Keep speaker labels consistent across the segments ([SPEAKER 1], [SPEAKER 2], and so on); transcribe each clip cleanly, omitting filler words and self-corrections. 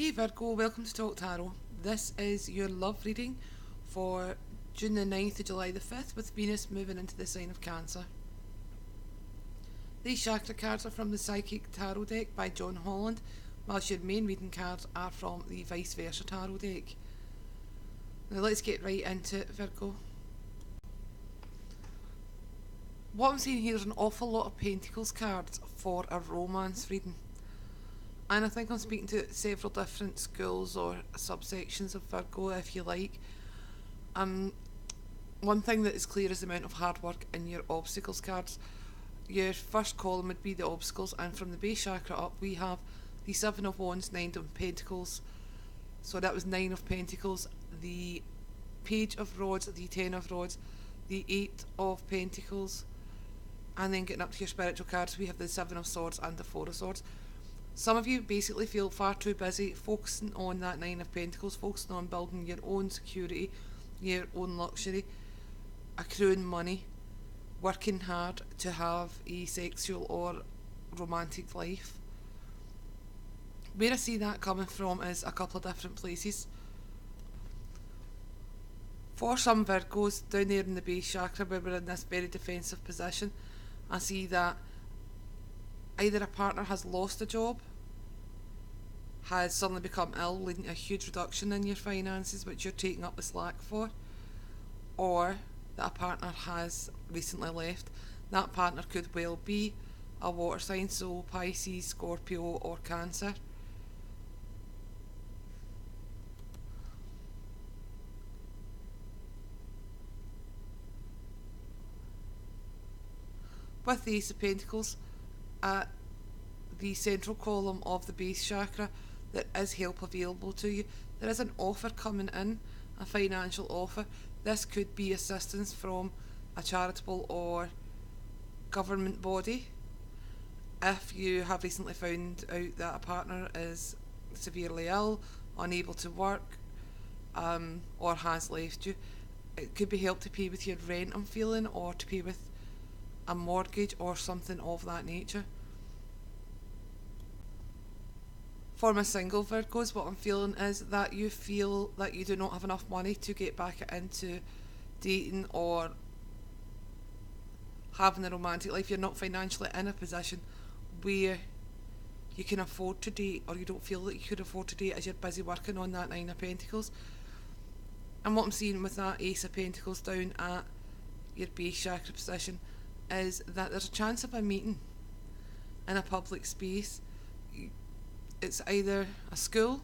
[SPEAKER 1] Hey Virgo, welcome to Talk Tarot. This is your love reading for June the 9th to July the 5th with Venus moving into the sign of Cancer. These chakra cards are from the Psychic Tarot deck by John Holland, whilst your main reading cards are from the Vice Versa Tarot deck. Now let's get right into it, Virgo. What I'm seeing here is an awful lot of Pentacles cards for a romance reading. And I think I'm speaking to several different schools or subsections of Virgo, if you like. One thing that is clear is the amount of hard work in your obstacles cards. Your first column would be the obstacles, and from the base chakra up we have the 7 of Wands, 9 of Pentacles. So that was 9 of Pentacles, the Page of Rods, the 10 of Rods, the 8 of Pentacles, and then getting up to your spiritual cards we have the 7 of Swords and the 4 of Swords. Some of you basically feel far too busy focusing on that 9 of Pentacles, focusing on building your own security, your own luxury, accruing money, working hard to have a sexual or romantic life. Where I see that coming from is a couple of different places. For some Virgos, down there in the base chakra where we're in this very defensive position, I see that either a partner has lost a job, has suddenly become ill, leading to a huge reduction in your finances, which you're taking up the slack for, or that a partner has recently left. That partner could well be a water sign, so Pisces, Scorpio, or Cancer. With the Ace of Pentacles at the central column of the base chakra, there is help available to you. There is an offer coming in, a financial offer. This could be assistance from a charitable or government body. If you have recently found out that a partner is severely ill, unable to work, or has left you, it could be help to pay with your rent, I'm feeling, or to pay with a mortgage or something of that nature. For my single Virgos, what I'm feeling is that you feel that you do not have enough money to get back into dating or having a romantic life. You're not financially in a position where you can afford to date, or you don't feel that you could afford to date as you're busy working on that 9 of Pentacles. And what I'm seeing with that Ace of Pentacles down at your base chakra position is that there's a chance of a meeting in a public space. It's either a school,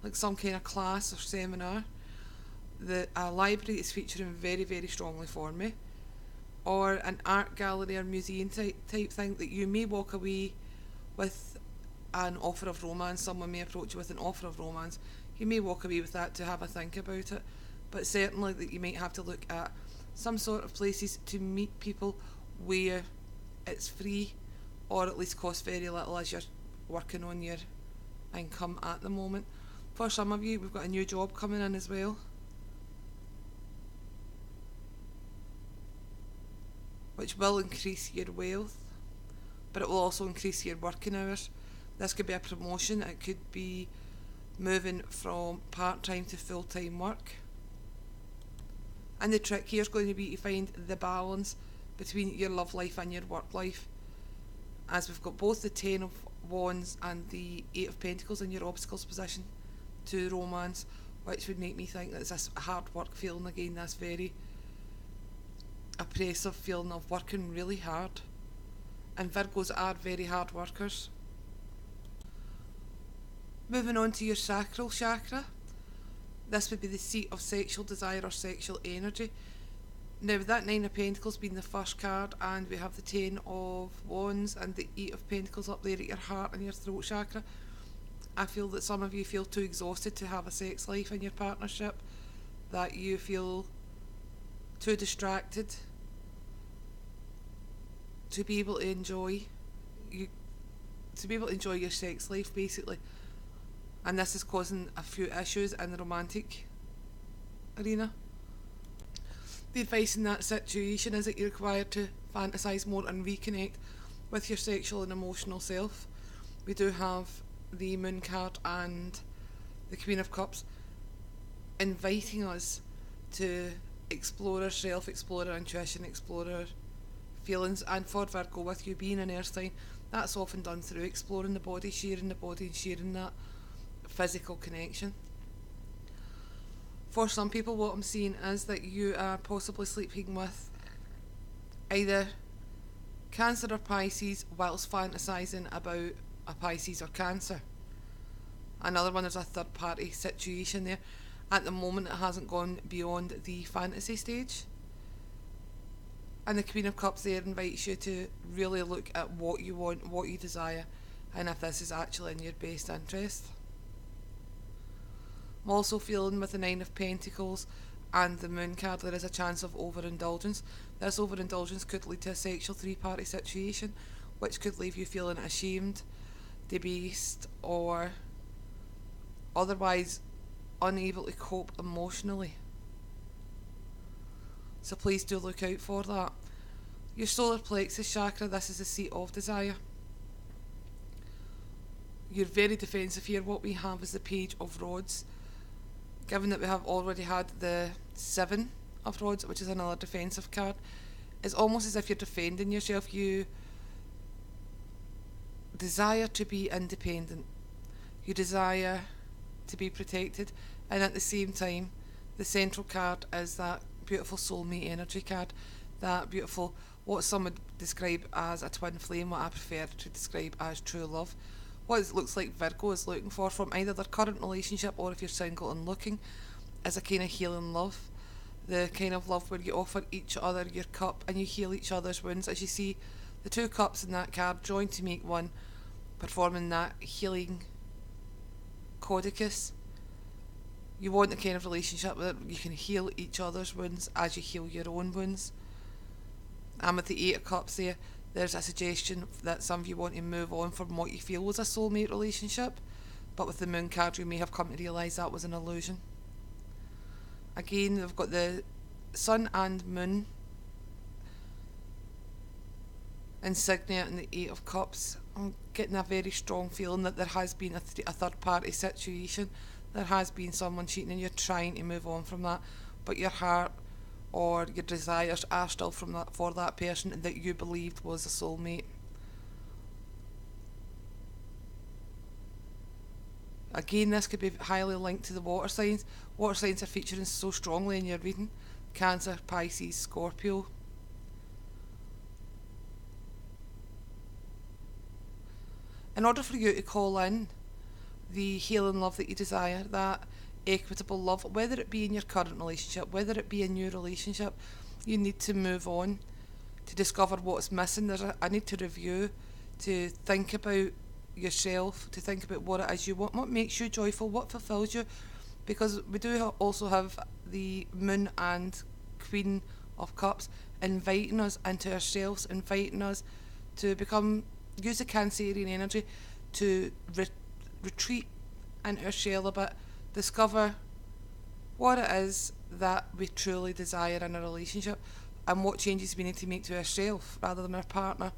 [SPEAKER 1] like some kind of class or seminar, that a library is featuring very, very strongly for me, or an art gallery or museum type thing that you may walk away with an offer of romance. Someone may approach you with an offer of romance. You may walk away with that to have a think about it, but certainly that you might have to look at some sort of places to meet people where it's free, or at least costs very little as you're working on your income at the moment. For some of you, we've got a new job coming in as well, which will increase your wealth, but it will also increase your working hours. This could be a promotion, it could be moving from part-time to full-time work. And the trick here is going to be to find the balance between your love life and your work life, as we've got both the 10 of Wands and the 8 of Pentacles in your obstacles position to romance, which would make me think that it's this hard work feeling again, this very oppressive feeling of working really hard. And Virgos are very hard workers. Moving on to your sacral chakra, this would be the seat of sexual desire or sexual energy. Now, with that 9 of Pentacles being the first card, and we have the 10 of Wands and the 8 of Pentacles up there at your heart and your throat chakra, I feel that some of you feel too exhausted to have a sex life in your partnership, that you feel too distracted to be able to enjoy your sex life, basically. And this is causing a few issues in the romantic arena. The advice in that situation is that you're required to fantasise more and reconnect with your sexual and emotional self. We do have the Moon card and the Queen of Cups, inviting us to explore ourselves, explore our intuition, explore our feelings. And for Virgo, with you being an earth sign, that's often done through exploring the body, and sharing that physical connection. For some people, what I'm seeing is that you are possibly sleeping with either Cancer or Pisces whilst fantasising about a Pisces or Cancer. Another one, there's a third party situation there. At the moment, it hasn't gone beyond the fantasy stage. And the Queen of Cups there invites you to really look at what you want, what you desire, and if this is actually in your best interest. I'm also feeling with the Nine of Pentacles and the Moon card, there is a chance of overindulgence. This overindulgence could lead to a sexual three-party situation, which could leave you feeling ashamed, debased, or otherwise unable to cope emotionally. So please do look out for that. Your solar plexus chakra, this is the seat of desire. You're very defensive here. What we have is the Page of Rods. Given that we have already had the Seven of Rods, which is another defensive card, it's almost as if you're defending yourself. You desire to be independent. You desire to be protected. And at the same time, the central card is that beautiful soulmate energy card. That beautiful, what some would describe as a twin flame, what I prefer to describe as true love. What it looks like Virgo is looking for from either their current relationship, or if you're single and looking, is a kind of healing love. The kind of love where you offer each other your cup and you heal each other's wounds. As you see, the two cups in that card join to make one, performing that healing codicus. You want the kind of relationship where you can heal each other's wounds as you heal your own wounds. And with the Eight of Cups there, there's a suggestion that some of you want to move on from what you feel was a soulmate relationship, but with the Moon card you may have come to realise that was an illusion. Again, we've got the Sun and Moon insignia in the Eight of Cups. I'm getting a very strong feeling that there has been a third party situation. There has been someone cheating and you're trying to move on from that, but your heart or your desires are still for that person that you believed was a soulmate. Again, this could be highly linked to the water signs. Water signs are featuring so strongly in your reading. Cancer, Pisces, Scorpio. In order for you to call in the healing love that you desire, that equitable love, whether it be in your current relationship, whether it be a new relationship, you need to move on to discover what's missing. There's a need to review, to think about yourself, to think about what it is you want, what makes you joyful, what fulfills you, because we do also have the Moon and Queen of Cups inviting us into ourselves, inviting us to use the Cancerian energy to retreat into our shell a bit, discover what it is that we truly desire in a relationship and what changes we need to make to ourselves rather than our partner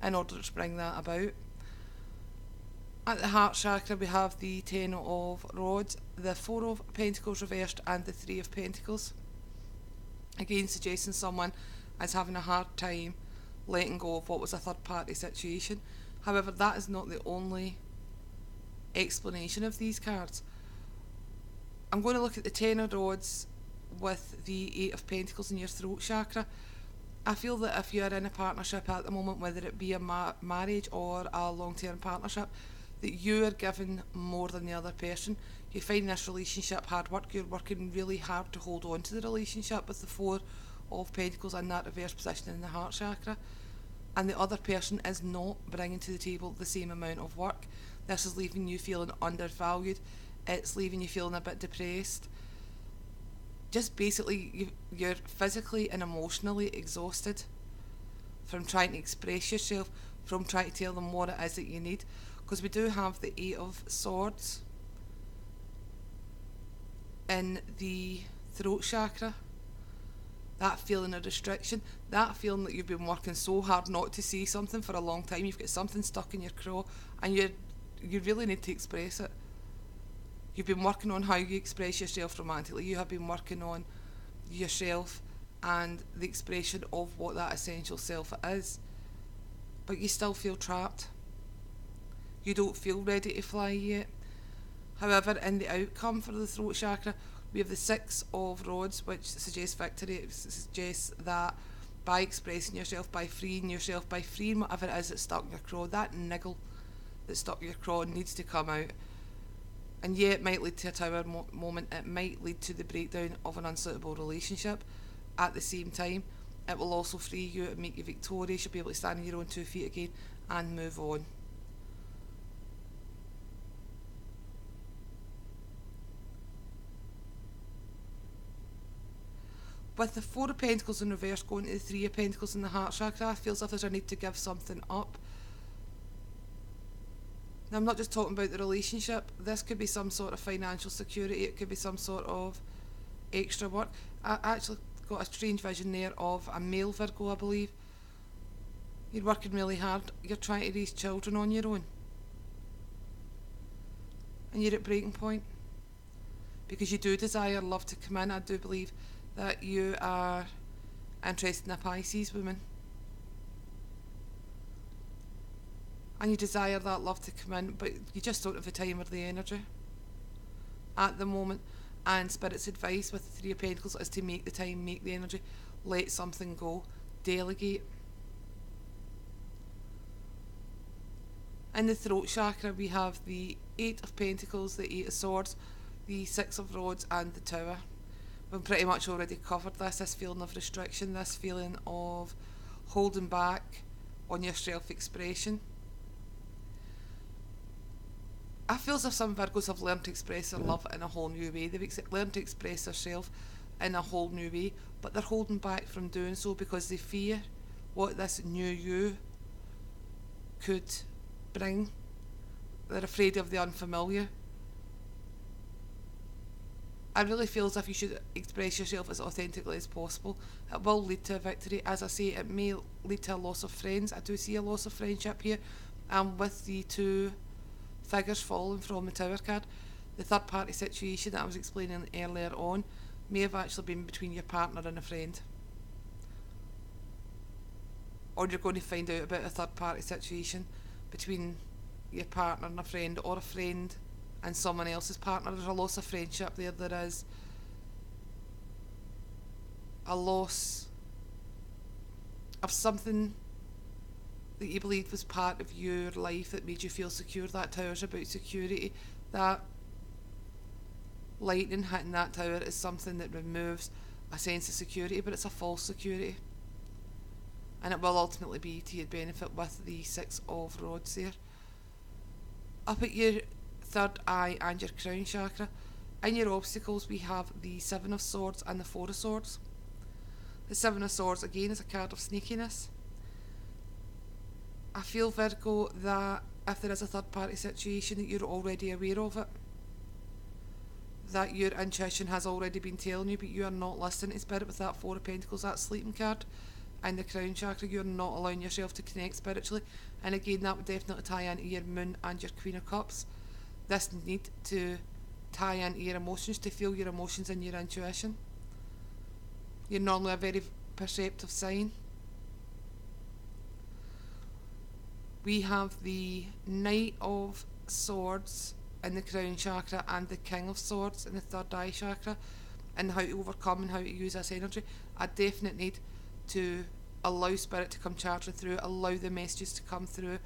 [SPEAKER 1] in order to bring that about. At the heart chakra we have the Ten of Rods, the Four of Pentacles reversed and the Three of Pentacles. Again, suggesting someone is having a hard time letting go of what was a third party situation. However, that is not the only explanation of these cards. I'm going to look at the Ten of Rods with the Eight of Pentacles in your throat chakra. I feel that if you're in a partnership at the moment, whether it be a marriage or a long-term partnership, that you are given more than the other person. You find this relationship hard work. You're working really hard to hold on to the relationship with the Four of Pentacles in that reverse position in the heart chakra, and the other person is not bringing to the table the same amount of work. This is leaving you feeling undervalued. It's leaving you feeling a bit depressed. Just basically, you're physically and emotionally exhausted from trying to express yourself, from trying to tell them what it is that you need. Because we do have the Eight of Swords in the throat chakra. That feeling of restriction, that feeling that you've been working so hard not to say something for a long time, you've got something stuck in your craw and you're you really need to express it. You've been working on how you express yourself romantically. You have been working on yourself and the expression of what that essential self is. But you still feel trapped. You don't feel ready to fly yet. However, in the outcome for the throat chakra, we have the Six of Rods, which suggests victory. It suggests that by expressing yourself, by freeing whatever it is that's stuck in your craw, that niggle that's stuck in your craw needs to come out. And yeah, it might lead to a tower moment. It might lead to the breakdown of an unsuitable relationship. At the same time, it will also free you and make you victorious. You'll be able to stand on your own 2 feet again and move on. With the Four of Pentacles in reverse going to the Three of Pentacles in the heart chakra, I feel as if there's a need to give something up. Now, I'm not just talking about the relationship. This could be some sort of financial security. It could be some sort of extra work. I actually got a strange vision there of a male Virgo, I believe. You're working really hard. You're trying to raise children on your own. And you're at breaking point. Because you do desire love to come in. I do believe that you are interested in a Pisces woman. And you desire that love to come in, but you just don't have the time or the energy at the moment. And Spirit's advice with the Three of Pentacles is to make the time, make the energy, let something go, delegate. In the throat chakra, we have the Eight of Pentacles, the Eight of Swords, the Six of Rods, and the Tower. We've pretty much already covered this feeling of restriction, this feeling of holding back on your self-expression. I feel as if some Virgos have learned to express their love in a whole new way. They've learned to express themselves in a whole new way, but they're holding back from doing so because they fear what this new you could bring. They're afraid of the unfamiliar. I really feel as if you should express yourself as authentically as possible. It will lead to a victory. As I say, it may lead to a loss of friends. I do see a loss of friendship here. And with the two figures falling from the Tower card, the third party situation that I was explaining earlier on may have actually been between your partner and a friend. Or you're going to find out about a third party situation between your partner and a friend, or a friend and someone else's partner. There's a loss of friendship there. There is a loss of something that you believed was part of your life that made you feel secure. That tower's about security. That lightning hitting that tower is something that removes a sense of security, but it's a false security. And it will ultimately be to your benefit with the Six of Rods there. Up at your third eye and your crown chakra, in your obstacles we have the Seven of Swords and the Four of Swords. The Seven of Swords again is a card of sneakiness. I feel, Virgo, that if there is a third party situation, that you're already aware of it, that your intuition has already been telling you, but you are not listening to Spirit with that Four of Pentacles, that sleeping card. In the crown chakra, you're not allowing yourself to connect spiritually, and again that would definitely tie into your moon and your Queen of Cups. This need to tie into your emotions, to feel your emotions and your intuition. You're normally a very perceptive sign. We have the Knight of Swords in the crown chakra and the King of Swords in the third eye chakra, and how to overcome and how to use this energy. A definite need to allow Spirit to come charging through, allow the messages to come through,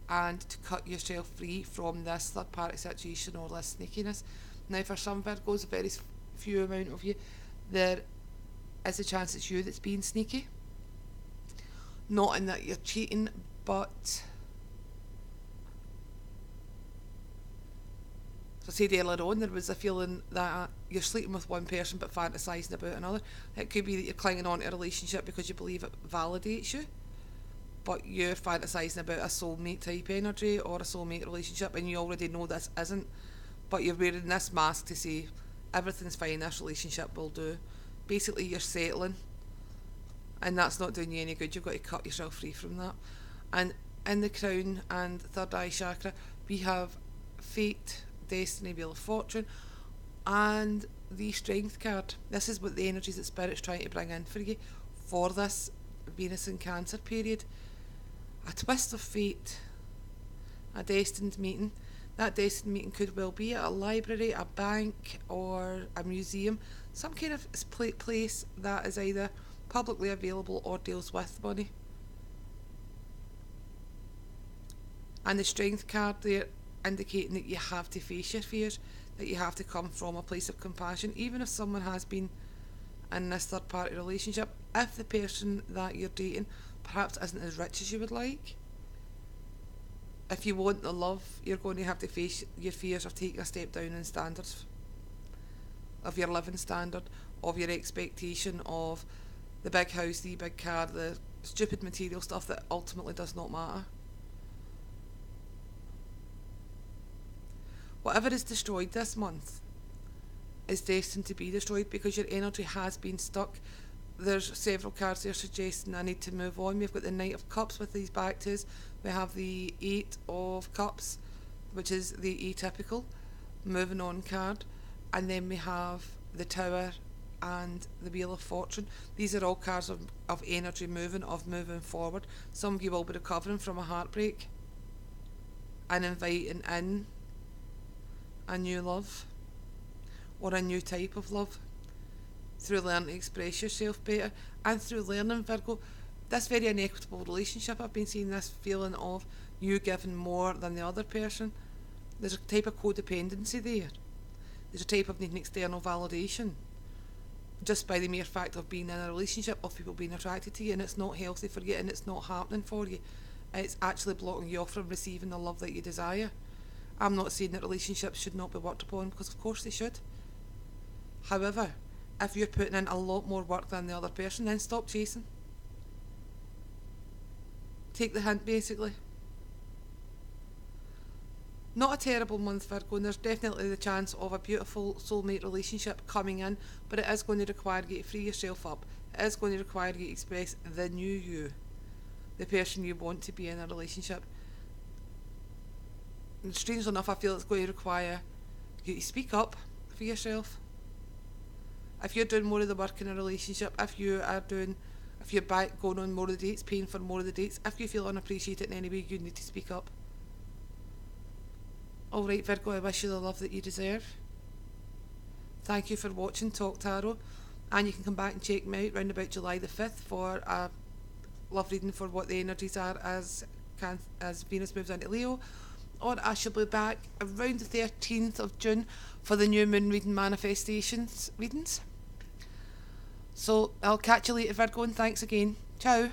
[SPEAKER 1] and to cut yourself free from this third party situation or this sneakiness. Now, for some Virgos, a very few amount of you, there is a chance it's you that's being sneaky. Not in that you're cheating, but as I said earlier on, there was a feeling that you're sleeping with one person but fantasising about another. It could be that you're clinging on to a relationship because you believe it validates you, but you're fantasising about a soulmate type energy or a soulmate relationship, and you already know this isn't, but you're wearing this mask to say everything's fine, this relationship will do. Basically, you're settling, and that's not doing you any good. You've got to cut yourself free from that. And in the crown and third eye chakra, we have fate, destiny, wheel of fortune, and the strength card. This is what the energies that Spirit's trying to bring in for you for this Venus in Cancer period. A twist of fate, a destined meeting. That destined meeting could well be at a library, a bank, or a museum, some kind of place that is either publicly available or deals with money. And the strength card there indicating that you have to face your fears, that you have to come from a place of compassion, even if someone has been in this third party relationship, if the person that you're dating perhaps isn't as rich as you would like. If you want the love, you're going to have to face your fears of taking a step down in standards, of your living standard, of your expectation of the big house, the big car, the stupid material stuff that ultimately does not matter. Whatever is destroyed this month is destined to be destroyed because your energy has been stuck. There's several cards there suggesting I need to move on. We've got the Knight of Cups with these back to us. We have the Eight of Cups, which is the atypical moving on card. And then we have the Tower and the Wheel of Fortune. These are all cards of energy moving, of moving forward. Some of you will be recovering from a heartbreak and inviting in a new love or a new type of love through learning to express yourself better and through learning, Virgo, this very inequitable relationship. I've been seeing this feeling of you giving more than the other person. There's a type of codependency there. There's a type of needing external validation just by the mere fact of being in a relationship, of people being attracted to you, and it's not healthy for you and it's not happening for you. It's actually blocking you off from receiving the love that you desire. I'm not saying that relationships should not be worked upon, because of course they should. However, if you're putting in a lot more work than the other person, then stop chasing. Take the hint, basically. Not a terrible month, Virgo, and there's definitely the chance of a beautiful soulmate relationship coming in, but it is going to require you to free yourself up. It is going to require you to express the new you, the person you want to be in a relationship. And strangely enough, I feel it's going to require you to speak up for yourself. If you're doing more of the work in a relationship, if you're back going on more of the dates, paying for more of the dates, if you feel unappreciated in any way, you need to speak up. Alright, Virgo, I wish you the love that you deserve. Thank you for watching Talk Tarot, and you can come back and check me out round about July the 5th for a love reading for what the energies are as Venus moves into Leo. Or I shall be back around the 13th of June for the new moon reading manifestations readings. So I'll catch you later, Virgo, and thanks again. Ciao.